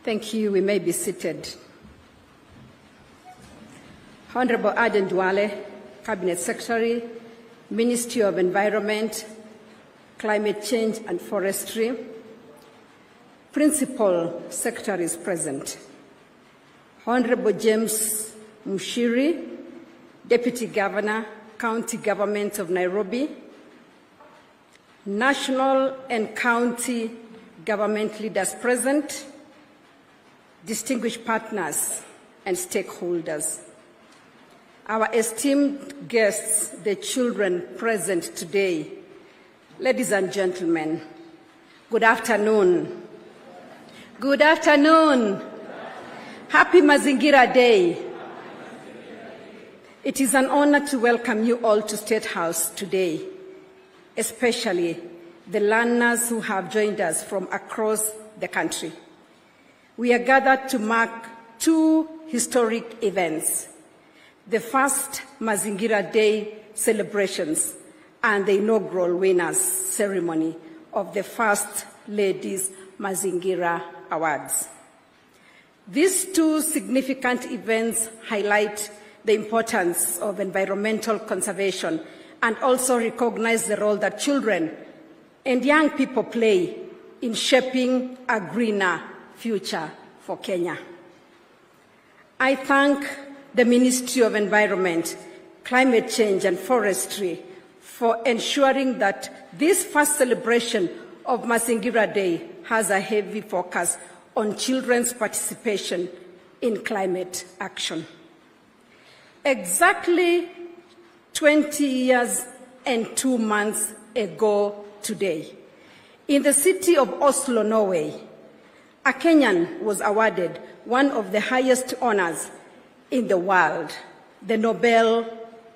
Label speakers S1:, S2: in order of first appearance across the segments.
S1: Thank you. We may be seated. Honorable Aden Duale, Cabinet Secretary, Ministry of Environment, Climate Change and Forestry, Principal Secretaries present, Honorable James Mushiri, Deputy Governor, County Government of Nairobi, national and county government leaders present, distinguished partners and stakeholders, our esteemed guests, the children present today, ladies and gentlemen, good afternoon. Good afternoon. Happy Mazingira Day. It is an honor to welcome you all to State House today, especially the learners who have joined us from across the country. We are gathered to mark two historic events: the first Mazingira Day celebrations and the inaugural winners ceremony of the First Lady's Mazingira Awards. These two significant events highlight the importance of environmental conservation and also recognize the role that children and young people play in shaping a greener future for Kenya. I thank the Ministry of Environment, Climate Change and Forestry for ensuring that this first celebration of Mazingira Day has a heavy focus on children's participation in climate action. Exactly 20 years and 2 months ago today, in the city of Oslo, Norway, a Kenyan was awarded one of the highest honors in the world, the Nobel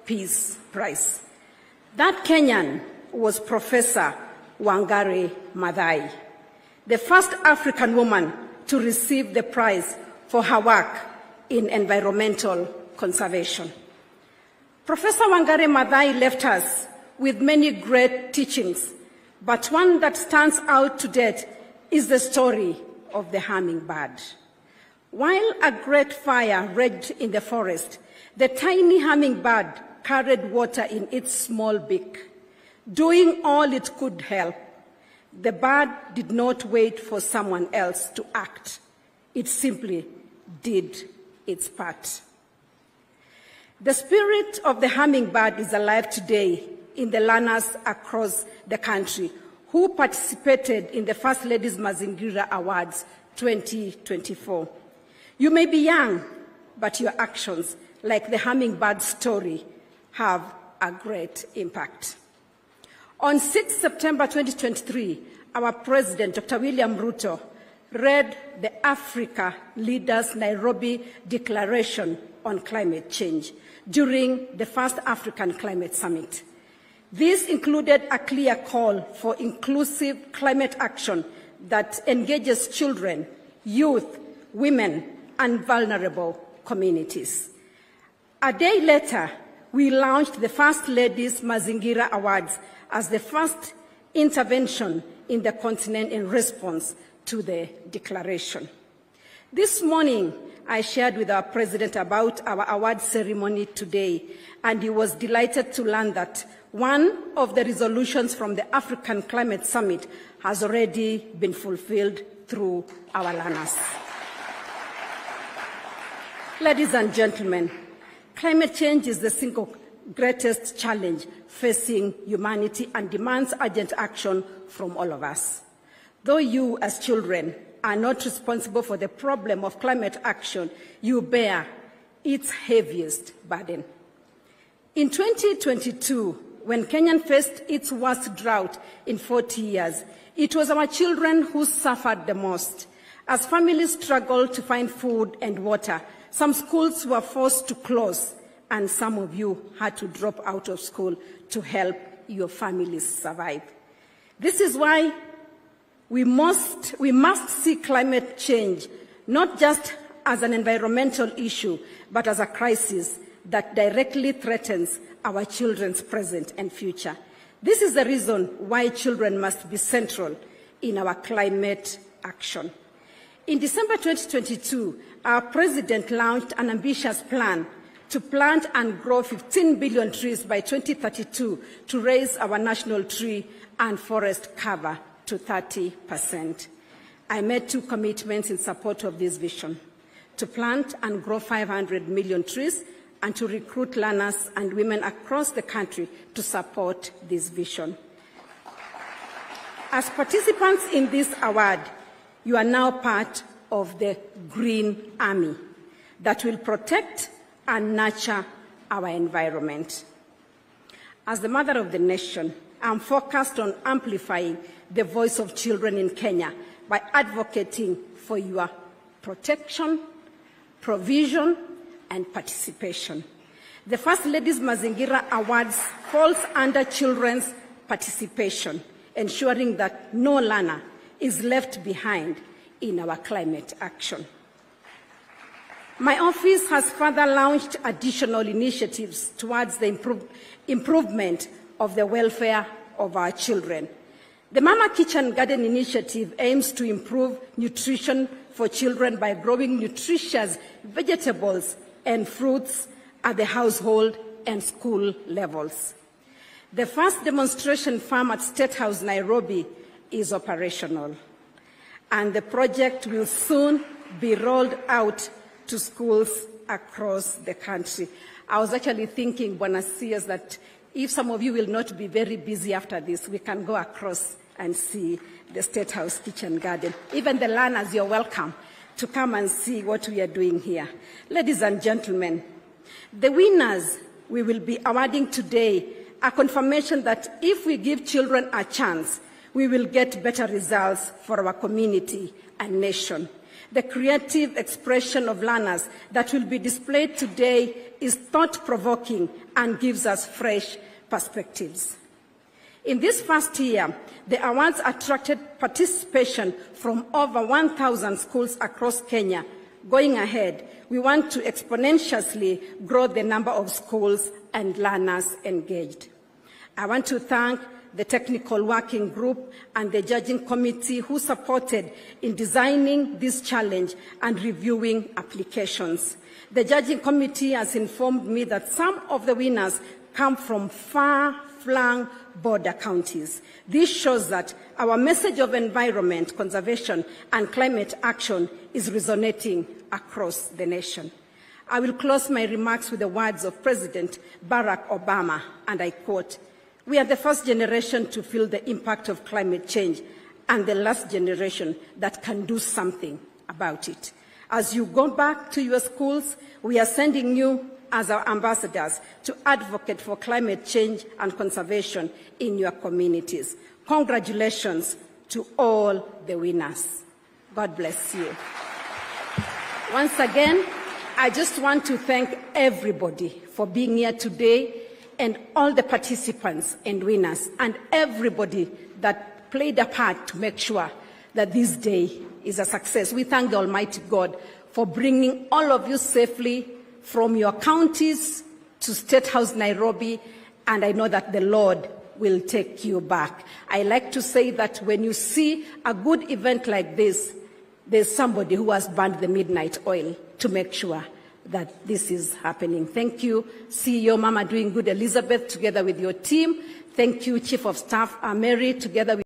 S1: Peace Prize. That Kenyan was Professor Wangari Maathai, the first African woman to receive the prize for her work in environmental conservation. Professor Wangari Maathai left us with many great teachings, but one that stands out to date is the story of the hummingbird. While a great fire raged in the forest, the tiny hummingbird carried water in its small beak. Doing all it could help, the bird did not wait for someone else to act. It simply did its part. The spirit of the hummingbird is alive today in the learners across the country who participated in the First Lady's Mazingira Awards 2024. You may be young, but your actions, like the hummingbird story, have a great impact. On 6 September 2023, our President, Dr. William Ruto, read the Africa Leaders Nairobi Declaration on Climate Change during the first African Climate Summit. This included a clear call for inclusive climate action that engages children, youth, women, and vulnerable communities. A day later, we launched the First Lady's Mazingira Awards as the first intervention in the continent in response to the declaration. This morning, I shared with our President about our award ceremony today, and he was delighted to learn that one of the resolutions from the African Climate Summit has already been fulfilled through our learners. Ladies and gentlemen, climate change is the single greatest challenge facing humanity and demands urgent action from all of us. Though you, as children, are not responsible for the problem of climate action, you bear its heaviest burden. In 2022, when Kenya faced its worst drought in 40 years, it was our children who suffered the most. As families struggled to find food and water, some schools were forced to close, and some of you had to drop out of school to help your families survive. This is why we must see climate change not just as an environmental issue, but as a crisis that directly threatens our children's present and future. This is the reason why children must be central in our climate action. In December 2022, our President launched an ambitious plan to plant and grow 15 billion trees by 2032 to raise our national tree and forest cover to 30%. I made 2 commitments in support of this vision: to plant and grow 500 million trees and to recruit learners and women across the country to support this vision. As participants in this award, you are now part of the Green Army that will protect and nurture our environment. As the mother of the nation, I'm focused on amplifying the voice of children in Kenya by advocating for your protection, provision, and participation. The First Lady's Mazingira Awards falls under children's participation, ensuring that no learner is left behind in our climate action. My office has further launched additional initiatives towards the improvement of the welfare of our children. The Mama Kitchen Garden Initiative aims to improve nutrition for children by growing nutritious vegetables and fruits at the household and school levels. The first demonstration farm at State House, Nairobi, is operational, and the project will soon be rolled out to schools across the country. I was actually thinking, Bwana CS, that if some of you will not be very busy after this, we can go across and see the State House Kitchen Garden. Even the learners, you're welcome to come and see what we are doing here. Ladies and gentlemen, the winners we will be awarding today are confirmation that if we give children a chance, we will get better results for our community and nation. The creative expression of learners that will be displayed today is thought-provoking and gives us fresh perspectives. In this first year, the awards attracted participation from over 1,000 schools across Kenya. Going ahead, we want to exponentially grow the number of schools and learners engaged. I want to thank the technical working group and the judging committee who supported in designing this challenge and reviewing applications. The judging committee has informed me that some of the winners come from far-flung border counties. This shows that our message of environment conservation and climate action is resonating across the nation. I will close my remarks with the words of President Barack Obama, and I quote, "We are the first generation to feel the impact of climate change and the last generation that can do something about it. As you go back to your schools, we are sending you as our ambassadors to advocate for climate change and conservation in your communities. Congratulations to all the winners. God bless you." Once again, I just want to thank everybody for being here today, and all the participants and winners, and everybody that played a part to make sure that this day is a success. We thank the Almighty God for bringing all of you safely from your counties to State House Nairobi, and I know that the Lord will take you back. I like to say that when you see a good event like this, there's somebody who has burned the midnight oil to make sure that this is happening. Thank you, CEO Mama Doing Good Elizabeth, together with your team. Thank you, Chief of Staff Mary, together with